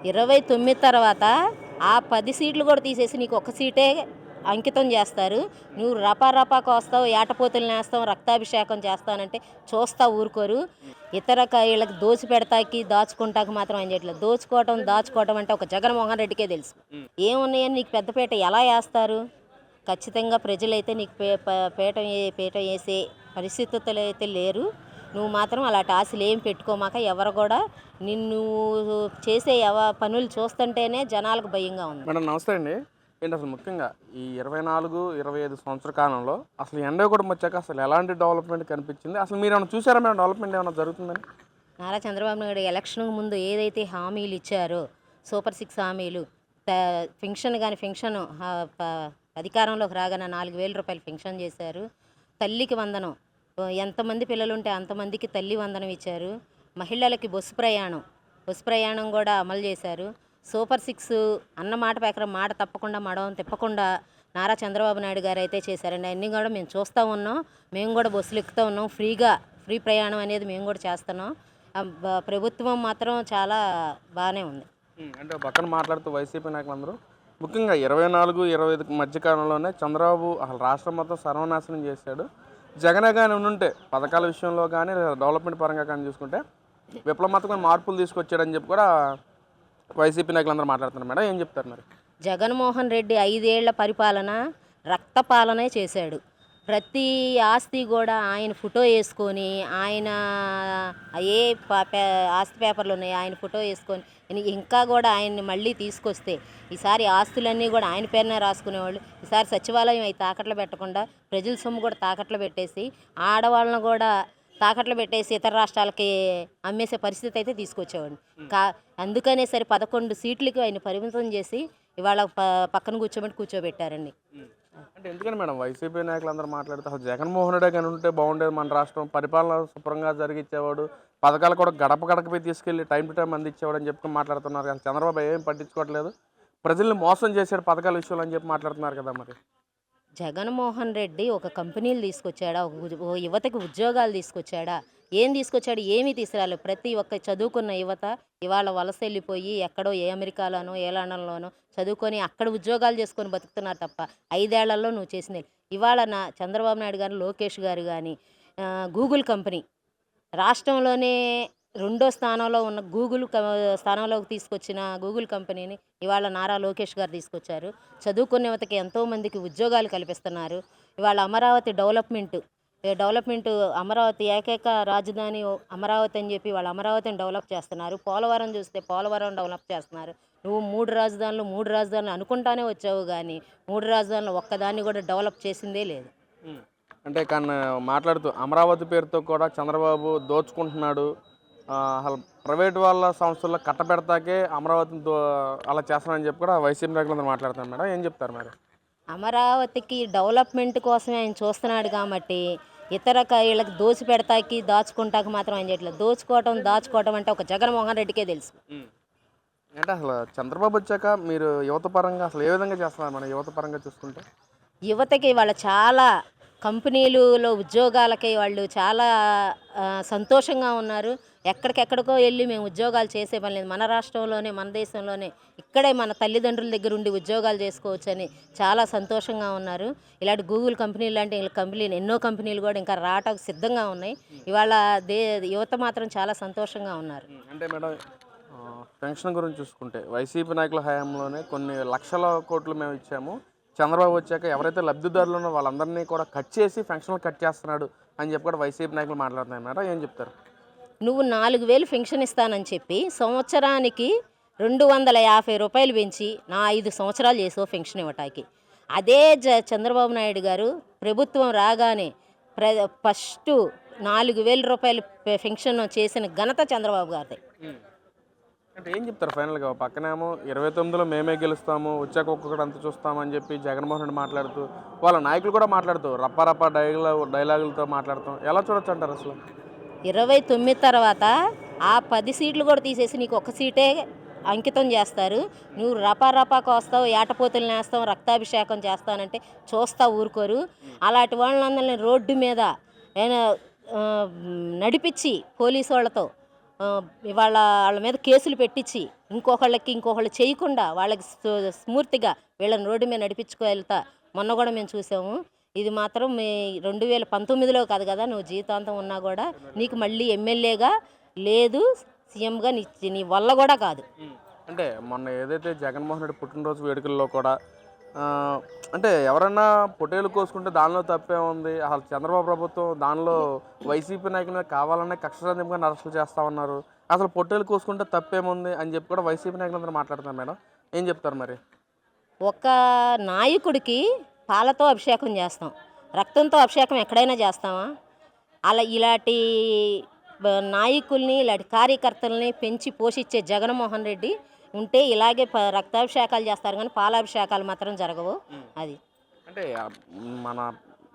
29 తర్వాత ఆ 10 సీట్లు కూడా తీసేసి నీకు ఒక్క సీటే అంకితం చేస్తారు. నువ్వు రపా రపా కోస్తావు, ఏటపోతులనేస్తావు, రక్తాభిషేకం చేస్తానంటే చూస్తా ఊరుకోరు. ఈళ్ళకి దోచిపెడతాకి, దాచుకుంటాకి మాత్రం ఆయన చేయట్లేదు. దోచుకోవటం, దాచుకోవటం అంటే ఒక జగన్మోహన్ రెడ్డికే తెలుసు. ఏమున్నాయని నీకు పెద్దపీట ఎలా ఏస్తారు? ఖచ్చితంగా ప్రజలైతే నీకు పీఠం వేసే పరిస్థితులు అయితే లేరు. నువ్వు మాత్రం అలాంటి ఆశలు ఏం పెట్టుకోమాక. ఎవరు కూడా నిన్ను చేసే పనులు చూస్తుంటేనే జనాలకు భయంగా ఉంది. మేడం నమస్తే అండి. ఏంటి అసలు ముఖ్యంగా ఈ 24, 25 సంవత్సర కాలంలో అసలు ఎండగొడం వచ్చాక అసలు ఎలాంటి డెవలప్మెంట్ కనిపించింది? అసలు మీరేమైనా చూసారా మేడం డెవలప్మెంట్ ఏమైనా జరుగుతుందని? నారా చంద్రబాబు నాయుడు ఎలక్షన్ ముందు ఏదైతే హామీలు ఇచ్చారో, సూపర్ 6 హామీలు, పెన్షన్ కానీ పెన్షన్ అధికారంలోకి రాగానే 4,000 రూపాయలు పెన్షన్ చేశారు. తల్లికి వందనం, ఎంతమంది పిల్లలుంటే అంతమందికి తల్లి వందనం ఇచ్చారు. మహిళలకి బస్సు ప్రయాణం కూడా అమలు చేశారు. సూపర్ 6 అన్న మాట ప్రకారం మాట తప్పకుండా మడవం తిప్పకుండా నారా చంద్రబాబు నాయుడు గారు అయితే చేశారండి. అన్నీ కూడా మేము చూస్తూ ఉన్నాం. మేము కూడా బస్సులు ఎక్కుతూ ఉన్నాం. ఫ్రీ ప్రయాణం అనేది మేము కూడా చేస్తున్నాం. ప్రభుత్వం మాత్రం చాలా బాగానే ఉంది. అంటే పక్కన మాట్లాడుతూ వైసీపీ నాయకులందరూ ముఖ్యంగా 24, 25 మధ్యకాలంలోనే చంద్రబాబు అసలు రాష్ట్రం మొత్తం సర్వనాశనం చేశాడు. జగనే కానీ ఉంటే పథకాల విషయంలో కానీ డెవలప్మెంట్ పరంగా కానీ చూసుకుంటే విప్లవాత్మకమైన మార్పులు తీసుకొచ్చాడని చెప్పి కూడా వైసీపీ నాయకులందరూ మాట్లాడుతున్నారు మేడం. ఏం చెప్తారు మరి? జగన్మోహన్ రెడ్డి 5 ఏళ్ల పరిపాలన రక్తపాలనే చేశాడు. ప్రతి ఆస్తి కూడా ఆయన ఫోటో వేసుకొని, ఆయన ఏ ఆస్తి పేపర్లు ఉన్నాయి ఆయన ఫోటో వేసుకొని, ఇంకా కూడా ఆయన్ని మళ్ళీ తీసుకొస్తే ఈసారి ఆస్తులన్నీ కూడా ఆయన పేరునే రాసుకునేవాళ్ళు. ఈసారి సచివాలయం అవి తాకట్లు పెట్టకుండా ప్రజల సొమ్ము కూడా తాకట్లు పెట్టేసి, ఆడవాళ్ళను కూడా తాకట్లు పెట్టేసి ఇతర రాష్ట్రాలకి అమ్మేసే పరిస్థితి అయితే తీసుకొచ్చేవాడు. అందుకనే సరే 11 సీట్లకి ఆయన పరిమితం చేసి ఇవాళ పక్కన కూర్చోబెట్టారండి. అంటే ఎందుకని మేడం వైసీపీ నాయకులందరూ మాట్లాడితే అసలు జగన్మోహన్ రెడ్డి కానీ ఉంటే బాగుండేది, మన రాష్ట్రం పరిపాలన శుభ్రంగా జరిగిచ్చేవాడు, పథకాలు కూడా గడప గడపపై తీసుకెళ్ళి టైం టు టైం అందించేవాడు అని చెప్పి మాట్లాడుతున్నారు. కానీ చంద్రబాబు ఏం పట్టించుకోవట్లేదు, ప్రజల్ని మోసం చేశాడు పథకాల విషయంలో అని చెప్పి మాట్లాడుతున్నారు కదా. మరి జగన్మోహన్ రెడ్డి ఒక కంపెనీలు తీసుకొచ్చాడా? ఒక యువతకి ఉద్యోగాలు తీసుకొచ్చాడా? ఏం తీసుకొచ్చాడు? ఏమీ తీసుకురాలేదు. ప్రతి ఒక్క చదువుకున్న యువత ఇవాళ వలస వెళ్ళిపోయి ఎక్కడో ఏ అమెరికాలోనో ఏ లండన్లోనో చదువుకొని అక్కడ ఉద్యోగాలు చేసుకొని బతుకుతున్నారు తప్ప 5 ఏళ్లలో నువ్వు చేసింది ఇవాళ చంద్రబాబు నాయుడు గారు, లోకేష్ గారు కానీ గూగుల్ కంపెనీ రాష్ట్రంలోనే రెండో స్థానంలో ఉన్న స్థానంలోకి తీసుకొచ్చిన గూగుల్ కంపెనీని ఇవాళ నారా లోకేష్ గారు తీసుకొచ్చారు. చదువుకునే యువతకి ఎంతోమందికి ఉద్యోగాలు కల్పిస్తున్నారు. ఇవాళ డెవలప్మెంట్ అమరావతి ఏకైక రాజధాని అమరావతి అని చెప్పి వాళ్ళ అమరావతిని డెవలప్ చేస్తున్నారు. పోలవరం చూస్తే పోలవరం డెవలప్ చేస్తున్నారు. నువ్వు 3 రాజధానులు అనుకుంటానే వచ్చావు కానీ 3 రాజధానులు ఒక్కదాన్ని కూడా డెవలప్ చేసిందే లేదు. అంటే కానీ మాట్లాడుతూ అమరావతి పేరుతో కూడా చంద్రబాబు దోచుకుంటున్నాడు, అసలు ప్రైవేట్ వాళ్ళ సంస్థల్లో కట్టబెడతాకే అమరావతిని అలా చేస్తానని చెప్పి కూడా వైసీపీ నాయకులందరూ మాట్లాడుతున్నారు మేడం. ఏం చెప్తారు మరి? అమరావతికి డెవలప్మెంట్ కోసమే ఆయన చూస్తున్నాడు కాబట్టి వీళ్ళకి దోచిపెడతాకి, దాచుకుంటాకి మాత్రం ఆయన చేయట్లేదు. దాచుకోవటం అంటే ఒక జగన్మోహన్ రెడ్డికే తెలుసు. అంటే అసలు చంద్రబాబు వచ్చాక మీరు యువత పరంగా అసలు ఏ విధంగా చేస్తున్నారు? మన యువత పరంగా చూసుకుంటే యువతకి వాళ్ళు చాలా కంపెనీలలో ఉద్యోగాలకి వాళ్ళు చాలా సంతోషంగా ఉన్నారు. ఎక్కడికెక్కడికో వెళ్ళి మేము ఉద్యోగాలు చేసే పని లేదు, మన రాష్ట్రంలోనే మన దేశంలోనే ఇక్కడే మన తల్లిదండ్రుల దగ్గర ఉండి ఉద్యోగాలు చేసుకోవచ్చని చాలా సంతోషంగా ఉన్నారు. ఇలాంటి గూగుల్ కంపెనీలు లాంటి ఎన్నో కంపెనీలు కూడా ఇంకా రావటానికి సిద్ధంగా ఉన్నాయి. ఇవాళ యువత మాత్రం చాలా సంతోషంగా ఉన్నారు. అంటే మేడం పెన్షన్ గురించి చూసుకుంటే వైసీపీ నాయకుల హయాంలోనే కొన్ని లక్షల కోట్లు మేము ఇచ్చాము, చంద్రబాబు వచ్చాక ఎవరైతే లబ్ధిదారులు ఉన్నారో వాళ్ళందరినీ కూడా కట్ చేసి పెన్షన్లు కట్ చేస్తున్నాడు అని చెప్పి కూడా వైసీపీ నాయకులు మాట్లాడుతున్నారు మేడం. ఏం చెప్తారు? నువ్వు 4,000 పెన్షన్ ఇస్తానని చెప్పి సంవత్సరానికి 250 రూపాయలు పెంచి 5 సంవత్సరాలు చేసావు పెన్షన్ ఇవ్వటానికి. అదే చంద్రబాబు నాయుడు గారు ప్రభుత్వం రాగానే ఫస్ట్ 4,000 రూపాయలు పెన్షన్ చేసిన ఘనత చంద్రబాబు గారిదే. అంటే ఏం చెప్తారు ఫైనల్గా? పక్కనేమో 29లో మేమే గెలుస్తాము, వచ్చాక ఒక్కొక్కటి అంత చూస్తామని చెప్పి జగన్మోహన్ రెడ్డి మాట్లాడుతూ, వాళ్ళ నాయకులు కూడా మాట్లాడుతూ రప్ప డైలాగులతో మాట్లాడతాం. ఎలా చూడొచ్చు అంటారు అసలు? 29 తర్వాత ఆ 10 సీట్లు కూడా తీసేసి నీకు ఒక్క సీటే అంకితం చేస్తారు. నువ్వు రపా కోస్తావు, ఏటపోతులనేస్తావు, రక్తాభిషేకం చేస్తానంటే చూస్తా ఊరుకోరు. అలాంటి వాళ్ళందరినీ రోడ్డు మీద నడిపించి పోలీసు వాళ్ళతో వాళ్ళ మీద కేసులు పెట్టించి ఇంకొకళ్ళు చేయకుండా వాళ్ళకి స్ఫూర్తిగా వీళ్ళని రోడ్డు మీద నడిపించుకెళ్తా మొన్న కూడా మేము చూసాము. ఇది మాత్రం 2019లో కాదు కదా, నువ్వు జీవితాంతం ఉన్నా కూడా నీకు మళ్ళీ ఎమ్మెల్యేగా లేదు, సీఎంగా నీ వల్ల కూడా కాదు. అంటే మొన్న ఏదైతే జగన్మోహన్ రెడ్డి పుట్టినరోజు వేడుకల్లో కూడా ఆ, అంటే ఎవరన్నా పొట్టేలు కోసుకుంటే దానిలో తప్పే ఉంది, అసలు చంద్రబాబు ప్రభుత్వం దానిలో వైసీపీ నాయకుల మీద కావాలనే కక్షసాధ్యంగా అరెస్టులు చేస్తా ఉన్నారు, అసలు పొట్టేలు కోసుకుంటే తప్పేముంది అని చెప్పి కూడా వైసీపీ నాయకులందరూ మాట్లాడుతున్నారు మేడం. ఏం చెప్తారు మరి? ఒక నాయకుడికి పాలతో అభిషేకం చేస్తాం, రక్తంతో అభిషేకం ఎక్కడైనా చేస్తామా? ఇలాంటి నాయకుల్ని, ఇలాంటి కార్యకర్తల్ని పెంచి పోషించే జగన్మోహన్ రెడ్డి ఉంటే ఇలాగే రక్తాభిషేకాలు చేస్తారు, కానీ పాలాభిషేకాలు మాత్రం జరగవు. అది అంటే మన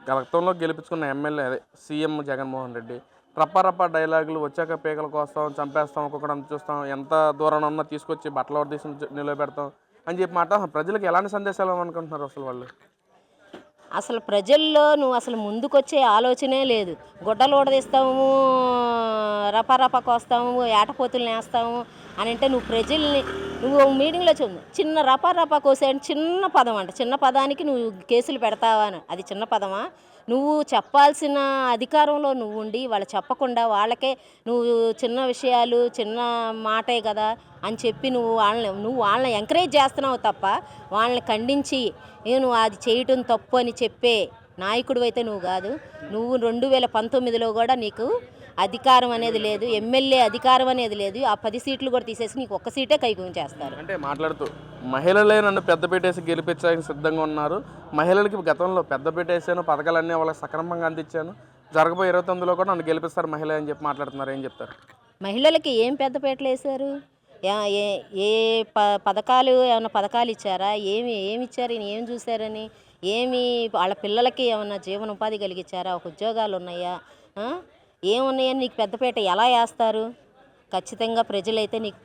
గతంలో గెలిపించుకున్న ఎమ్మెల్యే అదే సీఎం జగన్మోహన్ రెడ్డి రప్ప డైలాగులు వచ్చాక పీకల కోస్తాం, చంపేస్తాం, ఒక్కొక్కడం చూస్తాం, ఎంత దూరం ఉన్నా తీసుకొచ్చి బట్టలు తీసి నిలబెడతాం అని చెప్పి మాట ప్రజలకు ఎలాంటి సందేశాలు అనుకుంటున్నారు అసలు వాళ్ళు? అసలు ప్రజల్లో నువ్వు అసలు ముందుకొచ్చే ఆలోచనే లేదు. గుడ్డలు ఊడదీస్తాము, రపా కోస్తాము, ఏటపోతుల్ని వేస్తాము అని అంటే నువ్వు మీటింగ్లో చిన్న రపా కోసేయండి, చిన్న పదం అంట, చిన్న పదానికి నువ్వు కేసులు పెడతావా అని. అది చిన్న పదమా? నువ్వు చెప్పాల్సిన అధికారంలో నువ్వు ఉండి వాళ్ళు చెప్పకుండా వాళ్ళకే నువ్వు చిన్న విషయాలు చిన్న మాటే కదా అని చెప్పి నువ్వు వాళ్ళని ఎంకరేజ్ చేస్తున్నావు తప్ప వాళ్ళని ఖండించి నువ్వు అది చేయటం తప్పు అని చెప్పే నాయకుడు అయితే నువ్వు కాదు. నువ్వు 2019లో కూడా నీకు అధికారం అనేది లేదు, ఎమ్మెల్యే అధికారం అనేది లేదు. ఆ 10 సీట్లు కూడా తీసేసి నీకు ఒక్క సీటే కైకూం చేస్తారు. అంటే మాట్లాడుతూ మహిళలే నన్ను పెద్దపీట వేసి గెలిపించడానికి సిద్ధంగా ఉన్నారు, మహిళలకి గతంలో పెద్దపీట వేసాను, పథకాలన్నీ వాళ్ళకి సక్రమంగా అందించాను, జరగబోయే 29లో కూడా నన్ను గెలిపిస్తారు మహిళ అని చెప్పి మాట్లాడుతున్నారు. ఏం చెప్తారు? మహిళలకి ఏం పెద్దపీటలు వేశారు? ఏ పథకాలు, ఏమైనా పథకాలు ఇచ్చారా? ఏమి ఇచ్చారు? ఏం చూశారని? వాళ్ళ పిల్లలకి ఏమన్నా జీవనోపాధి కలిగించారా? ఒక ఉద్యోగాలు ఉన్నాయా? ఏమున్నాయని నీకు పెద్దపీట ఎలా వేస్తారు? ఖచ్చితంగా ప్రజలైతే నీకు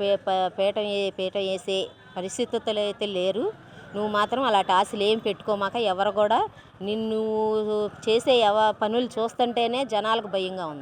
పీట వేసే పరిస్థితులు అయితే లేరు. నువ్వు మాత్రం అలాంటి ఆశలు ఏం పెట్టుకోమాక. ఎవరు కూడా నిన్ను చేసే పనులు చూస్తుంటేనే జనాలకు భయంగా ఉంది.